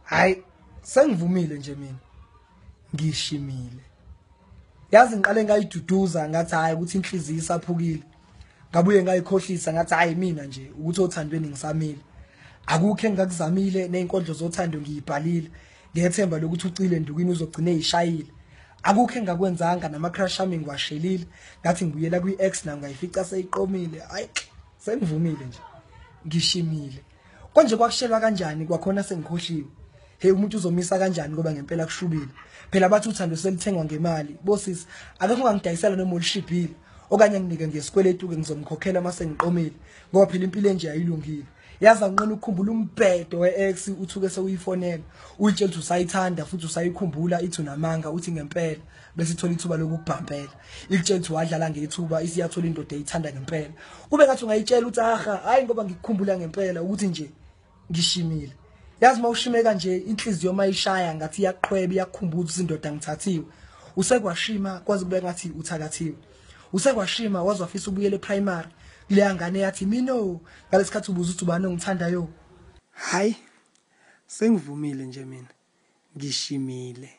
Hayi, sengivumile nje mina. Ngishimile. Yazi ngiqale ngayiduduza ngathi hayi ukuthi inhliziyo isaphukile. Ngabuye ngayikhohlisa ngathi hayi mina nje ukuthi othandweni ngisamile. Akukho engakuzamile nezinkondlo zothando ngiyibhalile. Ngiyethemba lokuthi ucile ndukini uzogcina ezishayile. Akukho engakwenzanga nama crush ami ngiwashelile. Ngathi ngibuyela kwi ex na ngayifica seyiqomile. Hayi, sengivumile nje. Ngishimile. Konje kwakushelwa kanjani kwakhona sengikhohliwe. Hey umuntu uzomisa kanjani ngoba ngempela kushubile. Phela bathi uthando selithengwa ngemali. Bosisi, akekho ongangidayisela noma ulishibhile. Okanye nginike ngesikweletu ke ngizomkhokhela mase ngiqomile. Ngoba phela impilo enje ayilungile. Yazi anqena ukukhumbula umbhedo weex uthuke sewuyifonela. Uyitshela ukuthi usayithanda futhi usayikhumbula ithi unamanga uthi ngempela bese ithola ithuba lokukubhampela. Ikutshela ukuthi wadlala ngethuba isiyathola indoda eyithanda ngempela. Kube ngathi ungayitshela ukuthi aha hayi ngoba ngikukhumbula ngempela ukuthi nje ngishimile. Yazi mawushimeka nje inhliziyo mayishaya ngathi iyaqhweba iyakukhumbuza ukuthi indoda ngithathiwe. Usekwashima kwazi kube ngathi uthakathiwe. Usekwashima wazwafisa ubuyele eprimary. Leya ngane yathi mino ngalesikhathi ubuza ukuthi ubani ongithandayo. Hayi, sengivumile nje mina. Ngishimile.